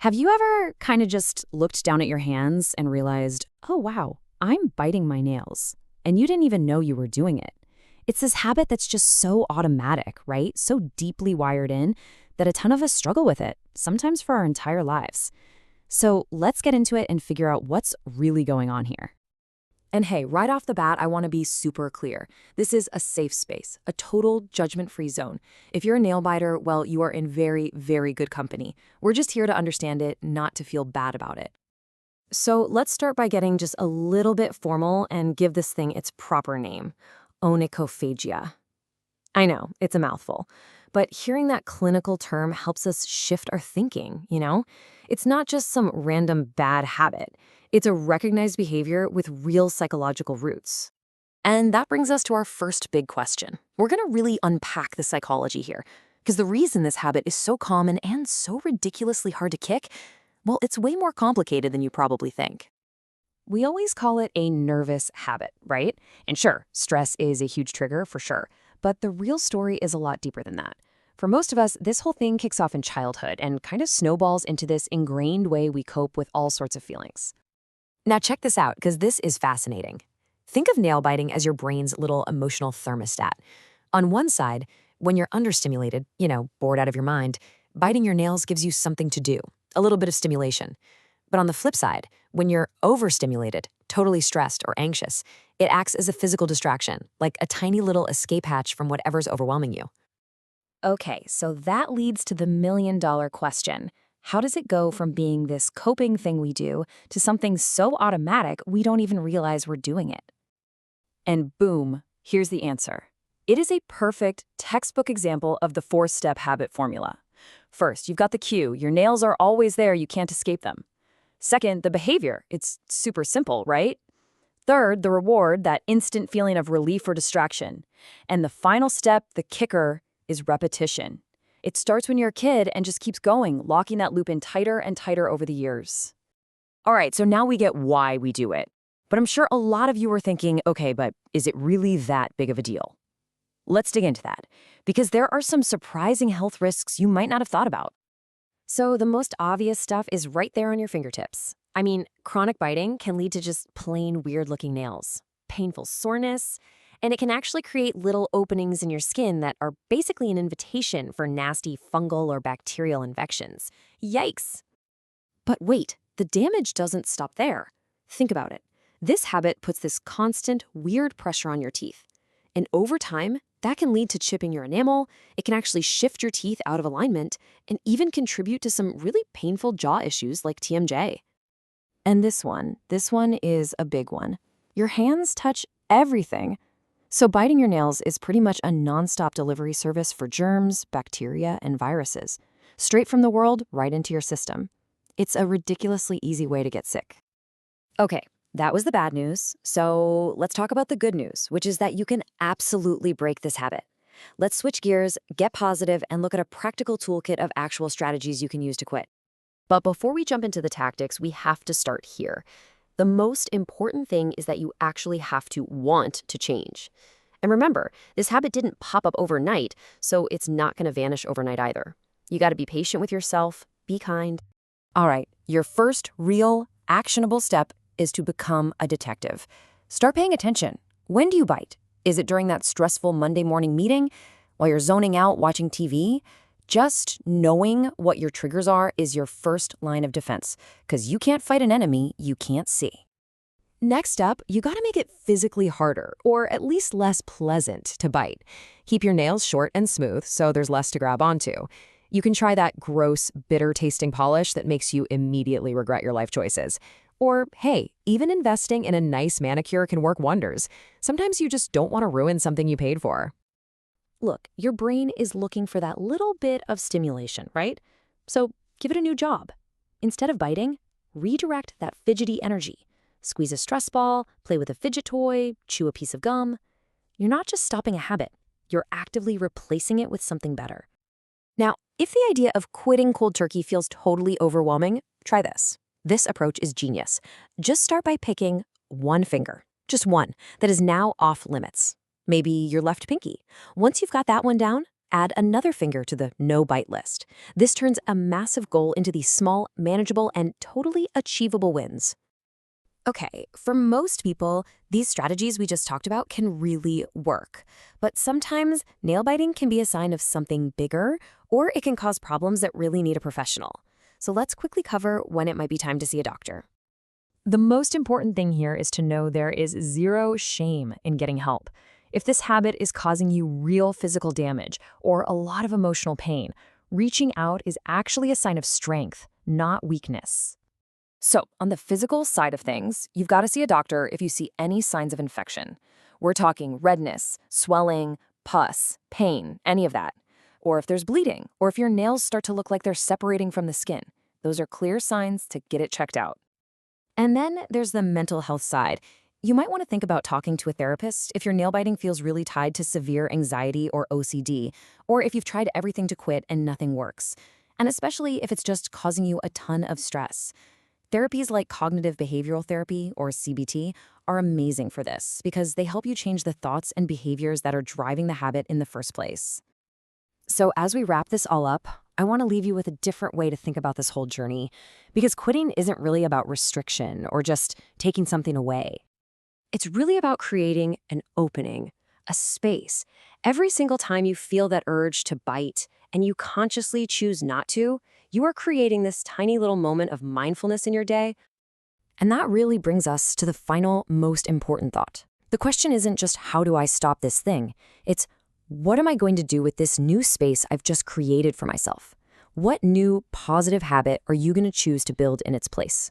Have you ever kind of just looked down at your hands and realized, oh, wow, I'm biting my nails, and you didn't even know you were doing it? It's this habit that's just so automatic, right? So deeply wired in that a ton of us struggle with it, sometimes for our entire lives. So let's get into it and figure out what's really going on here. And hey, right off the bat, I want to be super clear. This is a safe space, a total judgment-free zone. If you're a nail biter, well, you are in very, very good company. We're just here to understand it, not to feel bad about it. So let's start by getting just a little bit formal and give this thing its proper name, onychophagia. I know, it's a mouthful, but hearing that clinical term helps us shift our thinking. It's not just some random bad habit. It's a recognized behavior with real psychological roots. And that brings us to our first big question. We're going to really unpack the psychology here, because the reason this habit is so common and so ridiculously hard to kick, well, it's way more complicated than you probably think. We always call it a nervous habit, right? And sure, stress is a huge trigger for sure, but the real story is a lot deeper than that. For most of us, this whole thing kicks off in childhood and kind of snowballs into this ingrained way we cope with all sorts of feelings. Now check this out, because this is fascinating. Think of nail biting as your brain's little emotional thermostat. On one side, when you're understimulated, bored out of your mind, biting your nails gives you something to do, a little bit of stimulation. But on the flip side, when you're overstimulated, totally stressed or anxious, it acts as a physical distraction, like a tiny little escape hatch from whatever's overwhelming you. Okay, so that leads to the million-dollar question. How does it go from being this coping thing we do to something so automatic we don't even realize we're doing it? And boom, here's the answer. It is a perfect textbook example of the four-step habit formula. First, you've got the cue. Your nails are always there. You can't escape them. Second, the behavior. It's super simple, right? Third, the reward, that instant feeling of relief or distraction. And the final step, the kicker, is repetition. It starts when you're a kid and just keeps going, locking that loop in tighter and tighter over the years. All right, so now we get why we do it. But I'm sure a lot of you are thinking, okay, but is it really that big of a deal? Let's dig into that, because there are some surprising health risks you might not have thought about. So the most obvious stuff is right there on your fingertips. I mean, chronic biting can lead to just plain weird-looking nails, painful soreness, and it can actually create little openings in your skin that are basically an invitation for nasty fungal or bacterial infections. Yikes! But wait, the damage doesn't stop there. Think about it. This habit puts this constant, weird pressure on your teeth. And over time, that can lead to chipping your enamel, it can actually shift your teeth out of alignment, and even contribute to some really painful jaw issues like TMJ. And this one is a big one. Your hands touch everything. So biting your nails is pretty much a nonstop delivery service for germs, bacteria, and viruses. Straight from the world, right into your system. It's a ridiculously easy way to get sick. Okay, that was the bad news. So let's talk about the good news, which is that you can absolutely break this habit. Let's switch gears, get positive, and look at a practical toolkit of actual strategies you can use to quit. But before we jump into the tactics, we have to start here. The most important thing is that you actually have to want to change. And remember, this habit didn't pop up overnight, so it's not going to vanish overnight either. You got to be patient with yourself, be kind. All right, your first real, actionable step is to become a detective. Start paying attention. When do you bite? Is it during that stressful Monday morning meeting? While you're zoning out watching TV? Just knowing what your triggers are is your first line of defense, because you can't fight an enemy you can't see. Next up, you gotta make it physically harder, or at least less pleasant to bite. Keep your nails short and smooth so there's less to grab onto. You can try that gross, bitter-tasting polish that makes you immediately regret your life choices. Or, hey, even investing in a nice manicure can work wonders. Sometimes you just don't want to ruin something you paid for. Look, your brain is looking for that little bit of stimulation, right? So give it a new job. Instead of biting, redirect that fidgety energy. Squeeze a stress ball, play with a fidget toy, chew a piece of gum. You're not just stopping a habit. You're actively replacing it with something better. Now, if the idea of quitting cold turkey feels totally overwhelming, try this. This approach is genius. Just start by picking one finger, just one, that is now off limits. Maybe your left pinky. Once you've got that one down, Add another finger to the no bite list. This turns a massive goal into these small, manageable, and totally achievable wins. Okay, for most people, these strategies we just talked about can really work. But sometimes nail biting can be a sign of something bigger, or it can cause problems that really need a professional. So let's quickly cover when it might be time to see a doctor. The most important thing here is to know there is zero shame in getting help. If this habit is causing you real physical damage or a lot of emotional pain, reaching out is actually a sign of strength, not weakness. So, on the physical side of things, you've got to see a doctor if you see any signs of infection. We're talking redness, swelling, pus, pain, any of that. Or if there's bleeding, or if your nails start to look like they're separating from the skin. Those are clear signs to get it checked out. And then there's the mental health side. You might want to think about talking to a therapist if your nail biting feels really tied to severe anxiety or OCD, or if you've tried everything to quit and nothing works. And especially if it's just causing you a ton of stress. Therapies like cognitive behavioral therapy, or CBT, are amazing for this because they help you change the thoughts and behaviors that are driving the habit in the first place. So as we wrap this all up, I want to leave you with a different way to think about this whole journey, because quitting isn't really about restriction or just taking something away. It's really about creating an opening, a space. Every single time you feel that urge to bite and you consciously choose not to, you are creating this tiny little moment of mindfulness in your day. And that really brings us to the final, most important thought. The question isn't just how do I stop this thing? It's what am I going to do with this new space I've just created for myself? What new positive habit are you going to choose to build in its place?